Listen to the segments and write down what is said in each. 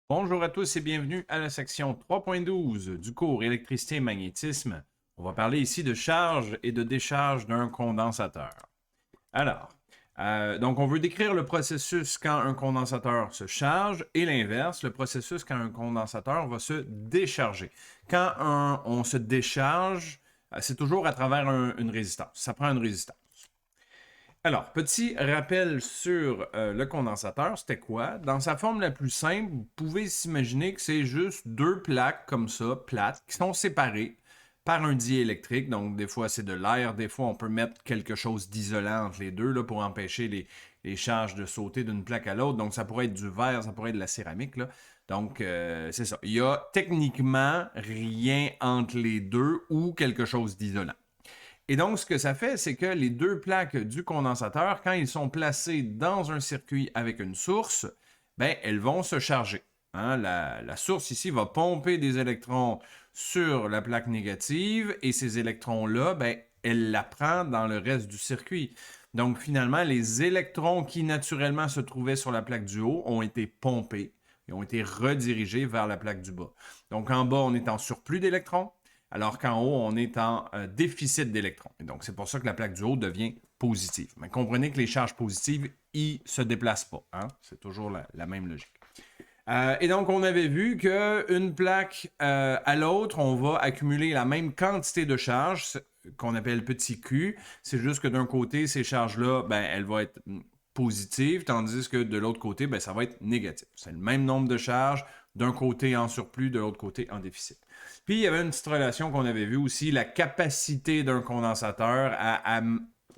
Bonjour à tous et bienvenue à la section 3.12 du cours Électricité et magnétisme. On va parler ici de charge et de décharge d'un condensateur. Alors, donc on veut décrire le processus quand un condensateur se charge et l'inverse, le processus quand un condensateur va se décharger. Quand on se décharge, c'est toujours à travers une résistance. Ça prend une résistance. Alors, petit rappel sur le condensateur, c'était quoi? Dans sa forme la plus simple, vous pouvez s'imaginer que c'est juste deux plaques comme ça, plates, qui sont séparées par un diélectrique. Donc, des fois, c'est de l'air, des fois, on peut mettre quelque chose d'isolant entre les deux là, pour empêcher les charges de sauter d'une plaque à l'autre. Donc, ça pourrait être du verre, ça pourrait être de la céramique. Là. Donc, c'est ça. Il y a techniquement rien entre les deux ou quelque chose d'isolant. Et donc, ce que ça fait, c'est que les deux plaques du condensateur, quand ils sont placés dans un circuit avec une source, ben, elles vont se charger. Hein? La source ici va pomper des électrons sur la plaque négative et ces électrons-là, ben, elle la prend dans le reste du circuit. Donc, finalement, les électrons qui naturellement se trouvaient sur la plaque du haut ont été pompés et ont été redirigés vers la plaque du bas. Donc, en bas, on est en surplus d'électrons alors qu'en haut, on est en déficit d'électrons. Et donc, c'est pour ça que la plaque du haut devient positive. Mais comprenez que les charges positives, ils ne se déplacent pas. Hein? C'est toujours la même logique. Et donc, on avait vu qu'une plaque à l'autre, on va accumuler la même quantité de charges qu'on appelle petit q. C'est juste que d'un côté, ces charges-là, ben, elles vont être positives, tandis que de l'autre côté, ben, ça va être négatif. C'est le même nombre de charges, d'un côté en surplus, de l'autre côté en déficit. Puis, il y avait une petite relation qu'on avait vue aussi, la capacité d'un condensateur à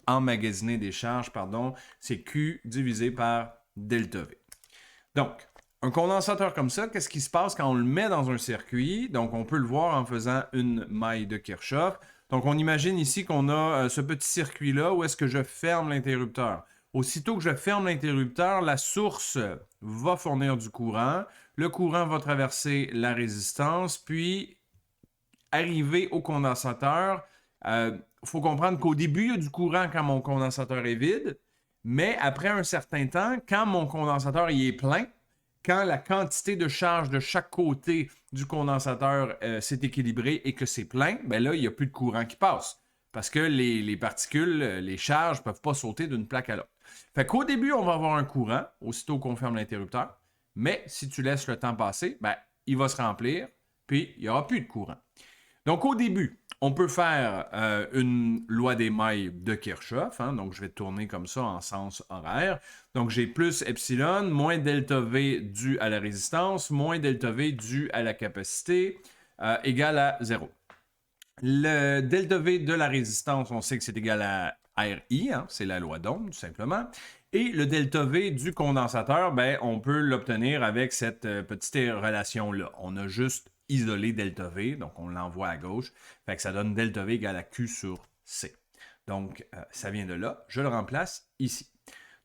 emmagasiner des charges, pardon, c'est Q divisé par delta V. Donc, un condensateur comme ça, qu'est-ce qui se passe quand on le met dans un circuit? Donc, on peut le voir en faisant une maille de Kirchhoff. Donc, on imagine ici qu'on a ce petit circuit-là où est-ce que je ferme l'interrupteur. Aussitôt que je ferme l'interrupteur, la source va fournir du courant. Le courant va traverser la résistance, puis arriver au condensateur. Il faut comprendre qu'au début, il y a du courant quand mon condensateur est vide, mais après un certain temps, quand mon condensateur il est plein, quand la quantité de charge de chaque côté du condensateur s'est équilibrée et que c'est plein, ben là, il n'y a plus de courant qui passe. Parce que les particules, les charges ne peuvent pas sauter d'une plaque à l'autre. Fait qu'au début, on va avoir un courant, aussitôt qu'on ferme l'interrupteur. Mais si tu laisses le temps passer, ben, il va se remplir, puis il n'y aura plus de courant. Donc, au début, on peut faire une loi des mailles de Kirchhoff. Hein, donc, je vais tourner comme ça en sens horaire. Donc, j'ai plus epsilon, moins delta V dû à la résistance, moins delta V dû à la capacité, égal à 0. Le delta V de la résistance, on sait que c'est égal à RI, hein, c'est la loi d'Ohm, tout simplement. Et le delta V du condensateur, ben, on peut l'obtenir avec cette petite relation-là. On a juste isolé delta V, donc on l'envoie à gauche. Fait que ça donne delta V égale à Q sur C. Donc, ça vient de là. Je le remplace ici.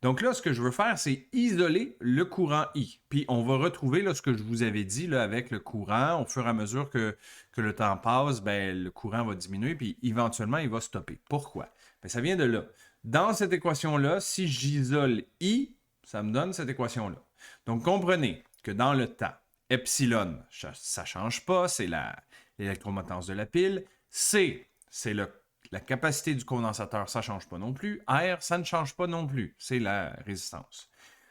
Donc là, ce que je veux faire, c'est isoler le courant I. Puis on va retrouver là, ce que je vous avais dit là, avec le courant. Au fur et à mesure que le temps passe, ben, le courant va diminuer, puis éventuellement, il va stopper. Pourquoi? Ben, ça vient de là. Dans cette équation-là, si j'isole I, ça me donne cette équation-là. Donc comprenez que dans le temps, epsilon, ça ne change pas, c'est l'électromotance de la pile. C, c'est la capacité du condensateur, ça ne change pas non plus. R, ça ne change pas non plus. C'est la résistance.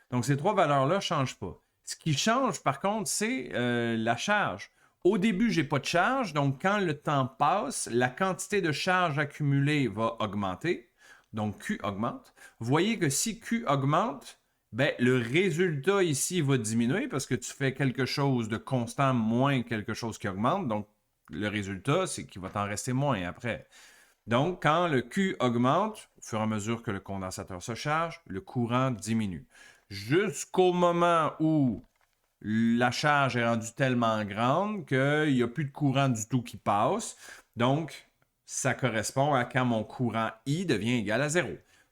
Donc, ces trois valeurs-là ne changent pas. Ce qui change, par contre, c'est la charge. Au début, je n'ai pas de charge, donc quand le temps passe, la quantité de charge accumulée va augmenter. Donc, Q augmente. Vous voyez que si Q augmente, ben, le résultat ici va diminuer parce que tu fais quelque chose de constant moins quelque chose qui augmente. Donc, le résultat, c'est qu'il va t'en rester moins après. Donc, quand le Q augmente, au fur et à mesure que le condensateur se charge, le courant diminue. Jusqu'au moment où la charge est rendue tellement grande qu'il n'y a plus de courant du tout qui passe. Donc, ça correspond à quand mon courant I devient égal à 0.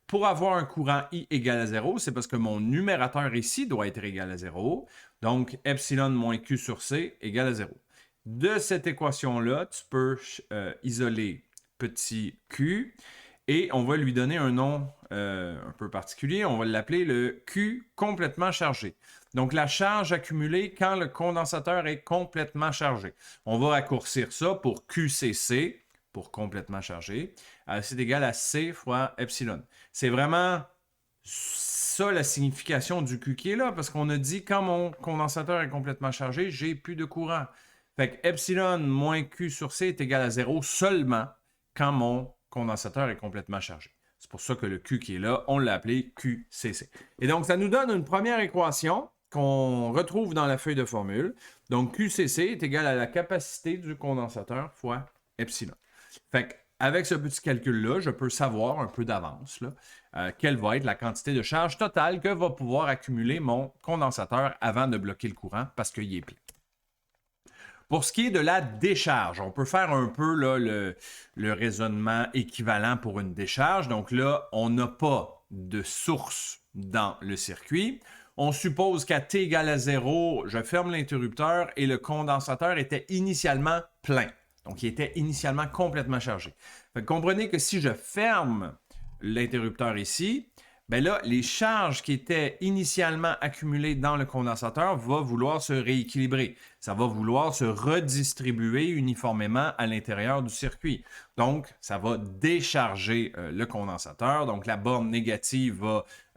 Pour avoir un courant I égal à 0, c'est parce que mon numérateur ici doit être égal à 0. Donc, epsilon moins Q sur C égale à 0. De cette équation-là, tu peux isoler petit q Et on va lui donner un nom un peu particulier. On va l'appeler le Q complètement chargé. Donc, la charge accumulée quand le condensateur est complètement chargé. On va raccourcir ça pour QCC, pour complètement chargé. C'est égal à C fois epsilon. C'est vraiment ça la signification du Q qui est là, parce qu'on a dit quand mon condensateur est complètement chargé, j'ai plus de courant. Fait que epsilon moins Q sur C est égal à 0 seulement quand mon condensateur est complètement chargé. C'est pour ça que le Q qui est là, on l'a appelé QCC. Et donc, ça nous donne une première équation qu'on retrouve dans la feuille de formule. Donc, QCC est égal à la capacité du condensateur fois epsilon. Fait qu'avec ce petit calcul-là, je peux savoir un peu d'avance quelle va être la quantité de charge totale que va pouvoir accumuler mon condensateur avant de bloquer le courant parce qu'il est plein. Pour ce qui est de la décharge, on peut faire un peu là, le raisonnement équivalent pour une décharge. Donc là, on n'a pas de source dans le circuit. On suppose qu'à t égale à 0, je ferme l'interrupteur et le condensateur était initialement plein. Donc, il était initialement complètement chargé. Fait que comprenez que si je ferme l'interrupteur ici, ben là, les charges qui étaient initialement accumulées dans le condensateur vont vouloir se rééquilibrer. Ça va vouloir se redistribuer uniformément à l'intérieur du circuit. Donc, ça va décharger le condensateur. Donc, la borne négative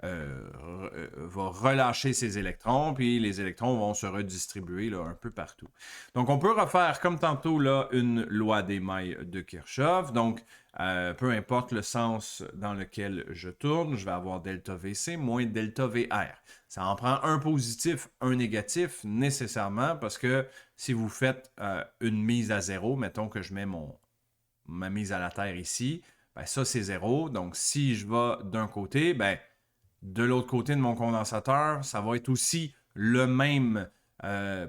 va relâcher ses électrons, puis les électrons vont se redistribuer là, un peu partout. Donc, on peut refaire, comme tantôt, là, une loi des mailles de Kirchhoff. Donc, peu importe le sens dans lequel je tourne, je vais avoir delta VC moins delta VR. Ça en prend un positif, un négatif, nécessairement, parce que si vous faites une mise à 0, mettons que je mets ma mise à la terre ici, ben ça c'est 0. Donc si je vais d'un côté, ben de l'autre côté de mon condensateur, ça va être aussi le même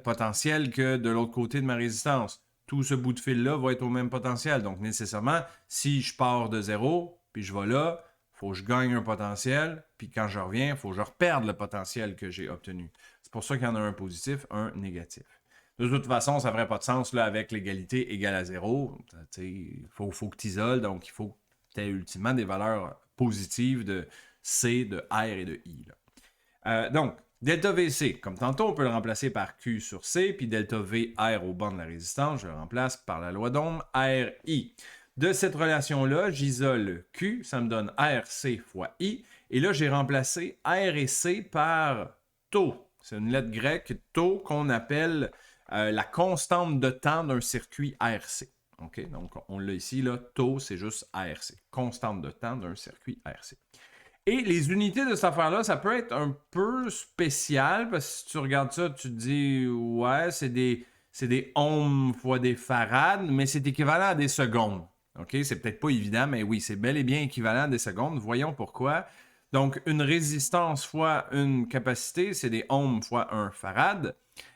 potentiel que de l'autre côté de ma résistance. Tout ce bout de fil-là va être au même potentiel. Donc, nécessairement, si je pars de 0, puis je vais là, il faut que je gagne un potentiel, puis quand je reviens, il faut que je reperde le potentiel que j'ai obtenu. C'est pour ça qu'il y en a un positif, un négatif. De toute façon, ça ne ferait pas de sens là, avec l'égalité égale à 0. Il faut que tu isoles, donc il faut que tu aies ultimement des valeurs positives de C, de R et de I. Donc, delta VC, comme tantôt, on peut le remplacer par Q sur C, puis delta VR au banc de la résistance, je le remplace par la loi d'Ohm, RI. De cette relation-là, j'isole Q, ça me donne RC fois I, et là, j'ai remplacé R et C par tau. C'est une lettre grecque, tau, qu'on appelle la constante de temps d'un circuit RC. Okay? Donc, on l'a ici, là, tau, c'est juste ARC, constante de temps d'un circuit RC. Et les unités de cette affaire-là, ça peut être un peu spécial, parce que si tu regardes ça, tu te dis, ouais, c'est des ohms fois des farades, mais c'est équivalent à des secondes. OK? C'est peut-être pas évident, mais oui, c'est bel et bien équivalent à des secondes. Voyons pourquoi. Donc, une résistance fois une capacité, c'est des ohms fois un farad.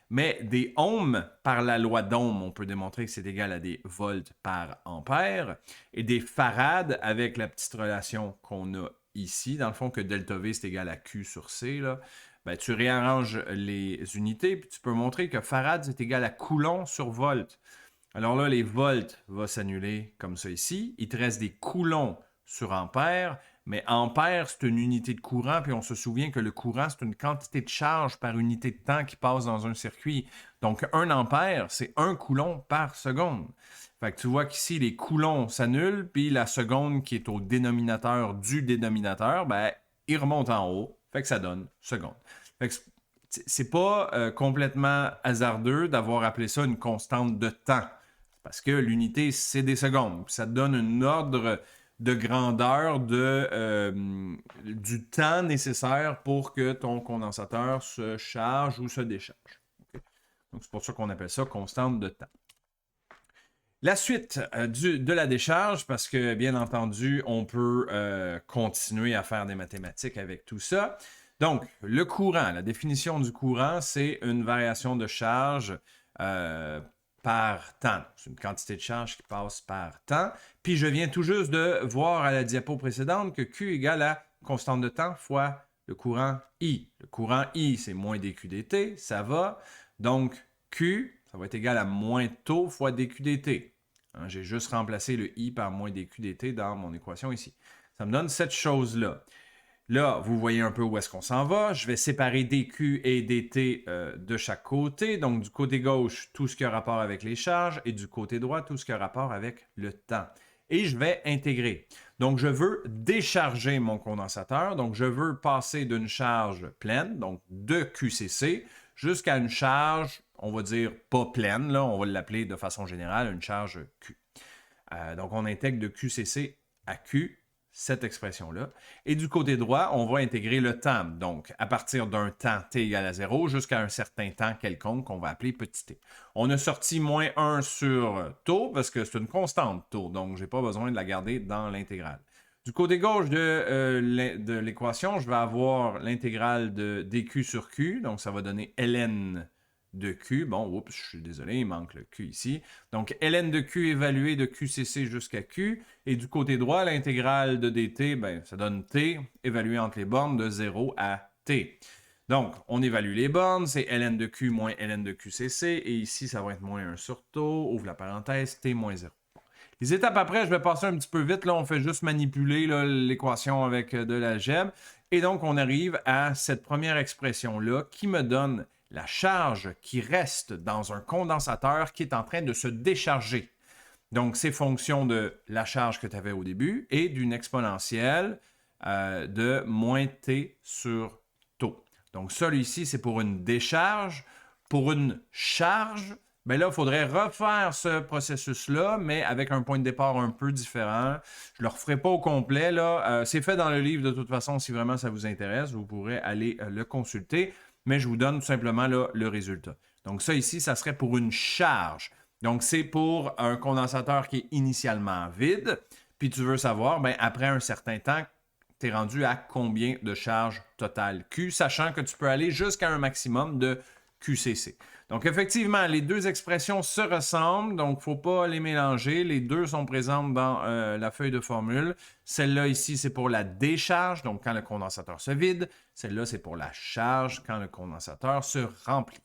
Mais des ohms, par la loi d'Ohm, on peut démontrer que c'est égal à des volts par ampère. Et des farads, avec la petite relation qu'on a ici, dans le fond, que delta V, c'est égal à Q sur C, là, ben, tu réarranges les unités, puis tu peux montrer que farad, c'est égal à coulomb sur volt. Alors là, les volts vont s'annuler comme ça ici. Il te reste des coulombs sur ampère, mais ampère, c'est une unité de courant, puis on se souvient que le courant, c'est une quantité de charge par unité de temps qui passe dans un circuit. Donc, 1 ampère, c'est 1 coulomb par seconde. Fait que tu vois qu'ici, les coulombs s'annulent, puis la seconde qui est au dénominateur du dénominateur, ben, il remonte en haut. Fait que ça donne seconde. Fait que c'est pas complètement hasardeux d'avoir appelé ça une constante de temps. Parce que l'unité, c'est des secondes. Ça te donne un ordre de grandeur du temps nécessaire pour que ton condensateur se charge ou se décharge. Okay? Donc, c'est pour ça qu'on appelle ça constante de temps. La suite de la décharge, parce que, bien entendu, on peut continuer à faire des mathématiques avec tout ça. Donc, le courant, la définition du courant, c'est une variation de charge par temps. C'est une quantité de charge qui passe par temps. Puis je viens tout juste de voir à la diapo précédente que Q égale à constante de temps fois le courant I. Le courant I, c'est moins dQ dt, ça va. Donc Q, ça va être égal à moins taux fois dQ dt. Hein, j'ai juste remplacé le I par moins dQ dt dans mon équation ici. Ça me donne cette chose-là. Là, vous voyez un peu où est-ce qu'on s'en va. Je vais séparer dQ et dt de chaque côté. Donc, du côté gauche, tout ce qui a rapport avec les charges et du côté droit, tout ce qui a rapport avec le temps. Et je vais intégrer. Donc, je veux décharger mon condensateur. Donc, je veux passer d'une charge pleine, donc de QCC, jusqu'à une charge, on va dire pas pleine, là, on va l'appeler de façon générale une charge Q. Donc, on intègre de QCC à Q, cette expression-là. Et du côté droit, on va intégrer le temps. Donc, à partir d'un temps t égale à 0 jusqu'à un certain temps quelconque qu'on va appeler petit t. On a sorti moins 1 sur taux parce que c'est une constante taux. Donc, je n'ai pas besoin de la garder dans l'intégrale. Du côté gauche de l'équation, je vais avoir l'intégrale de dq sur q. Donc, ça va donner ln de Q. Bon, oups, je suis désolé, il manque le Q ici. Donc, ln de Q évalué de QCC jusqu'à Q. Et du côté droit, l'intégrale de dt, ben, ça donne T évalué entre les bornes de 0 à T. Donc, on évalue les bornes, c'est ln de Q moins ln de QCC. Et ici, ça va être moins 1 sur taux, ouvre la parenthèse, T moins 0. Les étapes après, je vais passer un petit peu vite. Là, on fait juste manipuler l'équation avec de l'algèbre. Et donc, on arrive à cette première expression-là qui me donne la charge qui reste dans un condensateur qui est en train de se décharger. Donc, c'est fonction de la charge que tu avais au début et d'une exponentielle de moins t sur taux. Donc, ça, ici, c'est pour une décharge. Pour une charge, bien là, il faudrait refaire ce processus-là, mais avec un point de départ un peu différent. Je ne le referai pas au complet. C'est fait dans le livre de toute façon. Si vraiment ça vous intéresse, vous pourrez aller le consulter. Mais je vous donne tout simplement là, le résultat. Donc ça ici, ça serait pour une charge. Donc c'est pour un condensateur qui est initialement vide. Puis tu veux savoir, bien, après un certain temps, tu es rendu à combien de charge totale Q, sachant que tu peux aller jusqu'à un maximum de QCC. Donc effectivement, les deux expressions se ressemblent, donc il ne faut pas les mélanger. Les deux sont présentes dans la feuille de formule. Celle-là ici, c'est pour la décharge, donc quand le condensateur se vide. Celle-là, c'est pour la charge quand le condensateur se remplit.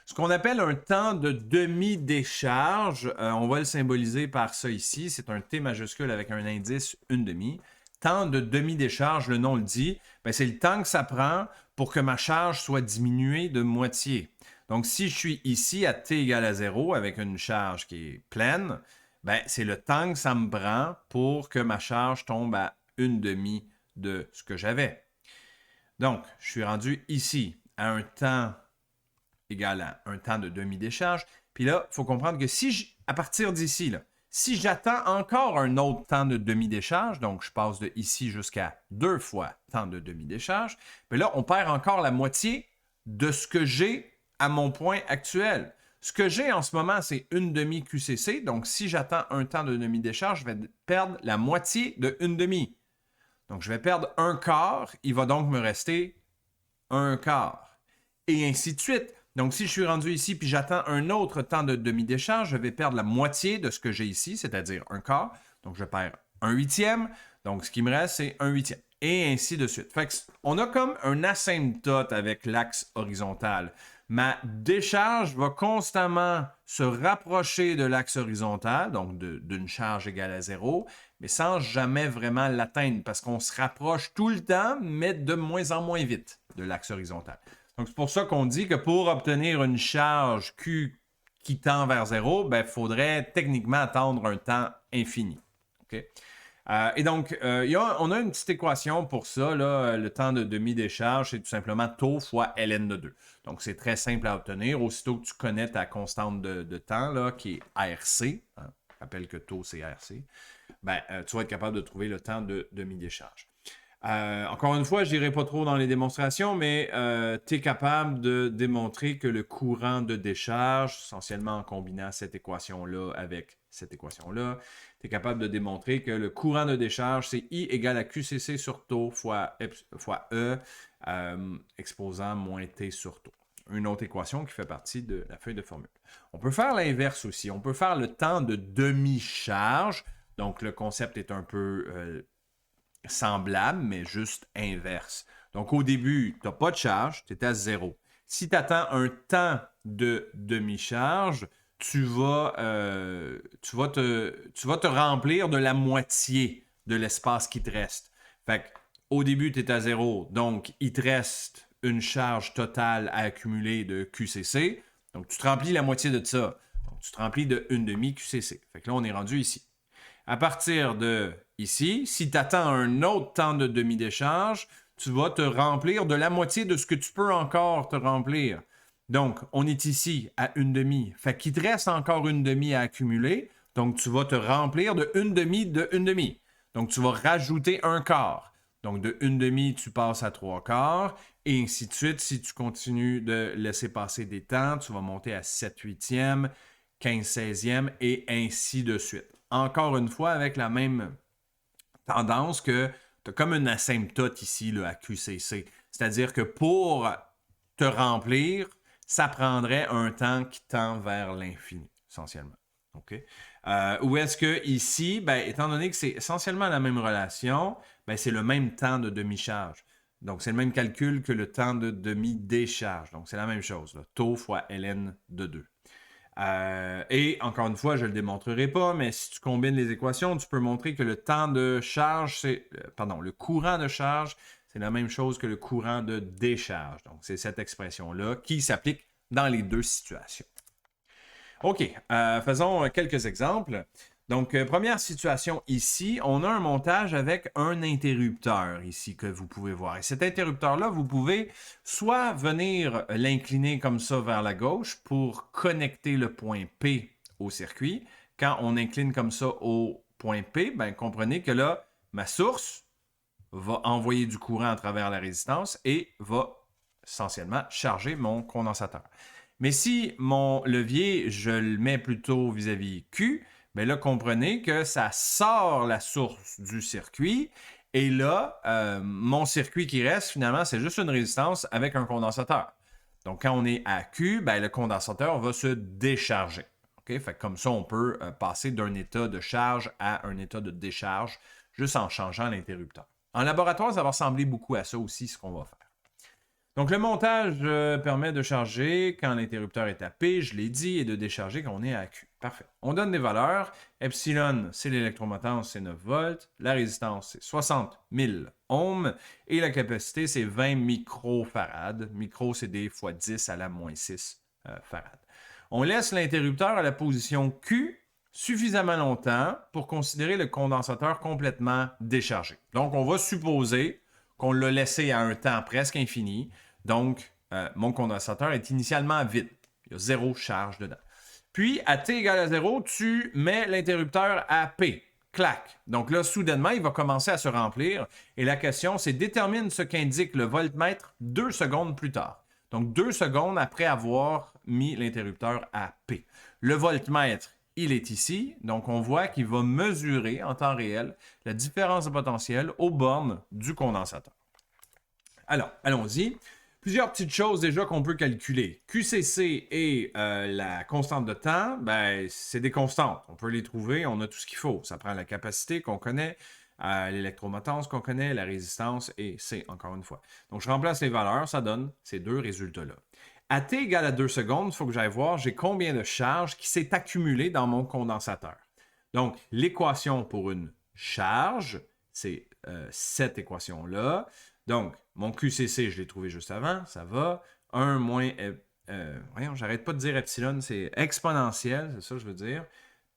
Ce qu'on appelle un temps de demi-décharge, on va le symboliser par ça ici. C'est un T majuscule avec un indice 1/2. Temps de demi-décharge, le nom le dit, c'est le temps que ça prend pour que ma charge soit diminuée de moitié. Donc, si je suis ici à t égale à 0 avec une charge qui est pleine, c'est le temps que ça me prend pour que ma charge tombe à 1/2 de ce que j'avais. Donc, je suis rendu ici à un temps égal à un temps de demi-décharge. Puis là, il faut comprendre que à partir d'ici, si j'attends encore un autre temps de demi-décharge, donc je passe de ici jusqu'à 2 fois temps de demi-décharge, bien là, on perd encore la moitié de ce que j'ai à mon point actuel. Ce que j'ai en ce moment, c'est 1/2 QCC. Donc, si j'attends un temps de demi-décharge, je vais perdre la moitié de 1/2. Donc, je vais perdre un quart. Il va donc me rester un quart. Et ainsi de suite. Donc, si je suis rendu ici puis j'attends un autre temps de demi-décharge, je vais perdre la moitié de ce que j'ai ici, c'est-à-dire un quart. Donc, je perds un huitième. Donc, ce qui me reste, c'est un huitième. Et ainsi de suite. Fait qu'on a comme un asymptote avec l'axe horizontal. Ma décharge va constamment se rapprocher de l'axe horizontal, donc d'une charge égale à 0, mais sans jamais vraiment l'atteindre parce qu'on se rapproche tout le temps, mais de moins en moins vite de l'axe horizontal. Donc, c'est pour ça qu'on dit que pour obtenir une charge Q qui tend vers 0, il faudrait techniquement attendre un temps infini. Okay? Et donc, on a une petite équation pour ça. Là, le temps de demi-décharge, c'est tout simplement taux fois ln de 2. Donc, c'est très simple à obtenir. Aussitôt que tu connais ta constante de temps, là, qui est RC, hein, rappelle que taux, c'est RC, tu vas être capable de trouver le temps de demi-décharge. Encore une fois, je n'irai pas trop dans les démonstrations, mais tu es capable de démontrer que le courant de décharge, essentiellement en combinant cette équation-là avec cette équation-là, tu es capable de démontrer que le courant de décharge, c'est I égale à QCC sur taux fois E, exposant moins T sur taux. Une autre équation qui fait partie de la feuille de formule. On peut faire l'inverse aussi. On peut faire le temps de demi-charge. Donc, le concept est un peu semblable, mais juste inverse. Donc, au début, tu n'as pas de charge, tu es à 0. Si tu attends un temps de demi-charge, tu vas te remplir de la moitié de l'espace qui te reste. Fait qu'au début, tu es à 0, donc il te reste une charge totale à accumuler de QCC. Donc, tu te remplis la moitié de ça. Donc, tu te remplis de 1/2 QCC. Fait que là, on est rendu ici. À partir de ici, si tu attends un autre temps de demi-décharge, tu vas te remplir de la moitié de ce que tu peux encore te remplir. Donc, on est ici à 1/2. Fait qu'il te reste encore 1/2 à accumuler. Donc, tu vas te remplir de 1/2 de 1/2. Donc, tu vas rajouter un quart. Donc, de 1/2, tu passes à 3/4. Et ainsi de suite. Si tu continues de laisser passer des temps, tu vas monter à 7/8e, 15/16e et ainsi de suite. Encore une fois, avec la même tendance que tu as comme une asymptote ici là, à QCC. C'est-à-dire que pour te remplir, ça prendrait un temps qui tend vers l'infini, essentiellement. OK? Ou est-ce que ici, ben, étant donné que c'est essentiellement la même relation, ben, c'est le même temps de demi-charge. Donc, c'est le même calcul que le temps de demi-décharge. Donc, c'est la même chose. Là. Taux fois ln de 2. Et encore une fois, je ne le démontrerai pas, mais si tu combines les équations, tu peux montrer que le temps de charge, le courant de charge, c'est la même chose que le courant de décharge. Donc, c'est cette expression-là qui s'applique dans les deux situations. OK, faisons quelques exemples. Donc, première situation ici, on a un montage avec un interrupteur ici que vous pouvez voir. Et cet interrupteur-là, vous pouvez soit venir l'incliner comme ça vers la gauche pour connecter le point P au circuit. Quand on incline comme ça au point P, ben, comprenez que là, ma source va envoyer du courant à travers la résistance et va essentiellement charger mon condensateur. Mais si mon levier, je le mets plutôt vis-à-vis Q, bien là, comprenez que ça sort la source du circuit. Et là, mon circuit qui reste, finalement, c'est juste une résistance avec un condensateur. Donc, quand on est à Q, bien, le condensateur va se décharger. Okay? Fait que comme ça, on peut passer d'un état de charge à un état de décharge juste en changeant l'interrupteur. En laboratoire, ça va ressembler beaucoup à ça aussi, ce qu'on va faire. Donc, le montage permet de charger quand l'interrupteur est à P, je l'ai dit, et de décharger quand on est à Q. Parfait. On donne des valeurs. Epsilon, c'est l'électromotance, c'est 9 volts. La résistance, c'est 60 000 ohms. Et la capacité, c'est 20 microfarads. Micro, c'est des fois 10 à la moins 6 farads. On laisse l'interrupteur à la position Q suffisamment longtemps pour considérer le condensateur complètement déchargé. Donc, on va supposer qu'on l'a laissé à un temps presque infini. Donc, mon condensateur est initialement vide. Il y a 0 charge dedans. Puis, à T égale à 0, tu mets l'interrupteur à P. Clac. Donc là, soudainement, il va commencer à se remplir. Et la question, c'est détermine ce qu'indique le voltmètre 2 secondes plus tard. Donc, 2 secondes après avoir mis l'interrupteur à P. Le voltmètre, il est ici. Donc, on voit qu'il va mesurer en temps réel la différence de potentiel aux bornes du condensateur. Alors, allons-y. Plusieurs petites choses déjà qu'on peut calculer. QCC et la constante de temps, ben, c'est des constantes. On peut les trouver, on a tout ce qu'il faut. Ça prend la capacité qu'on connaît, l'électromotance qu'on connaît, la résistance et C, encore une fois. Donc, je remplace les valeurs, ça donne ces deux résultats-là. À T égale à 2 secondes, il faut que j'aille voir j'ai combien de charge qui s'est accumulé dans mon condensateur. Donc, l'équation pour une charge, c'est cette équation-là. Donc, mon QCC, je l'ai trouvé juste avant, ça va. 1 moins, voyons, j'arrête pas de dire epsilon, c'est exponentiel, c'est ça que je veux dire.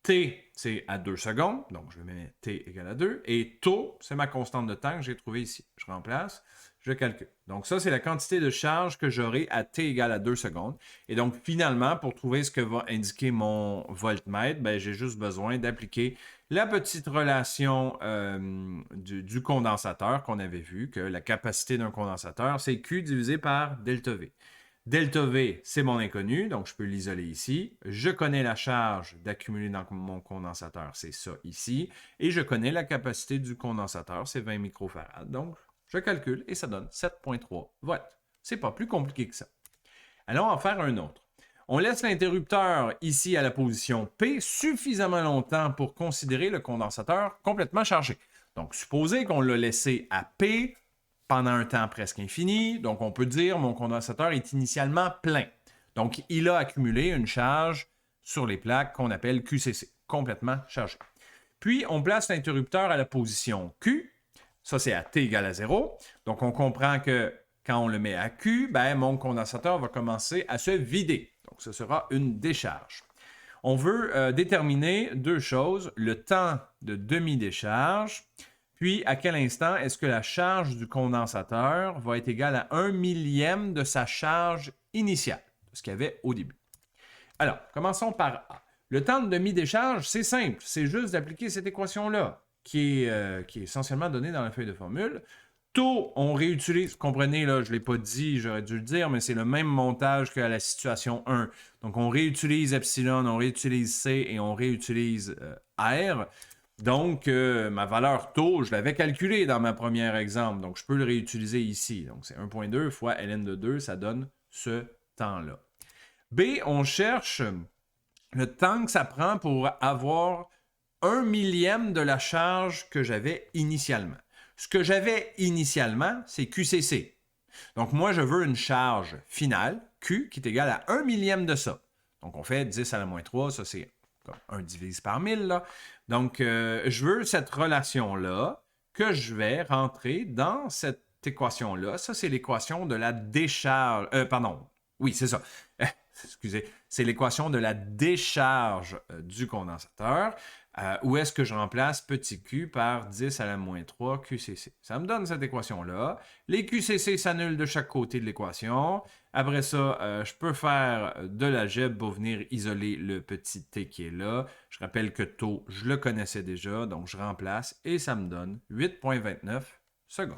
T, c'est à 2 secondes, donc je vais mettre T égale à 2. Et taux, c'est ma constante de temps que j'ai trouvée ici. Je remplace, je calcule. Donc ça, c'est la quantité de charge que j'aurai à T égale à 2 secondes. Et donc, finalement, pour trouver ce que va indiquer mon voltmètre, ben, j'ai juste besoin d'appliquer la petite relation du condensateur qu'on avait vu, que la capacité d'un condensateur, c'est Q divisé par delta V. Delta V, c'est mon inconnu, donc je peux l'isoler ici. Je connais la charge d'accumuler dans mon condensateur, c'est ça ici. Et je connais la capacité du condensateur, c'est 20 microfarads. Donc, je calcule et ça donne 7,3 volts. C'est pas plus compliqué que ça. Allons en faire un autre. On laisse l'interrupteur ici à la position P suffisamment longtemps pour considérer le condensateur complètement chargé. Donc, supposez qu'on l'a laissé à P pendant un temps presque infini. Donc, on peut dire mon condensateur est initialement plein. Donc, il a accumulé une charge sur les plaques qu'on appelle QCC, complètement chargée. Puis, on place l'interrupteur à la position Q. Ça, c'est à T égale à 0. Donc, on comprend que quand on le met à Q, ben, mon condensateur va commencer à se vider. Donc, ce sera une décharge. On veut déterminer deux choses, le temps de demi-décharge, puis à quel instant est-ce que la charge du condensateur va être égale à 1 millième de sa charge initiale, ce qu'il y avait au début. Alors, commençons par A. Le temps de demi-décharge, c'est simple, c'est juste d'appliquer cette équation-là, qui est essentiellement donnée dans la feuille de formule. Taux, on réutilise, comprenez, là, je ne l'ai pas dit, j'aurais dû le dire, mais c'est le même montage qu'à la situation 1. Donc, on réutilise epsilon, on réutilise C et on réutilise R. Donc, ma valeur taux, je l'avais calculée dans ma première exemple, donc je peux le réutiliser ici. Donc, c'est 1.2 fois ln de 2, ça donne ce temps-là. B, on cherche le temps que ça prend pour avoir 1 millième de la charge que j'avais initialement. Ce que j'avais initialement, c'est QCC. Donc, moi, je veux une charge finale, Q, qui est égale à 1 millième de ça. Donc, on fait 10 à la moins 3, ça c'est comme 1 divise par 1000. Là. Donc, je veux cette relation-là que je vais rentrer dans cette équation-là. Ça, c'est l'équation de la décharge. Oui, c'est ça. Excusez, c'est l'équation de la décharge du condensateur. Où est-ce que je remplace petit q par 10 à la moins 3 QCC. Ça me donne cette équation-là. Les QCC s'annulent de chaque côté de l'équation. Après ça, je peux faire de l'algèbre pour venir isoler le petit t qui est là. Je rappelle que taux, je le connaissais déjà, donc je remplace et ça me donne 8,29 secondes.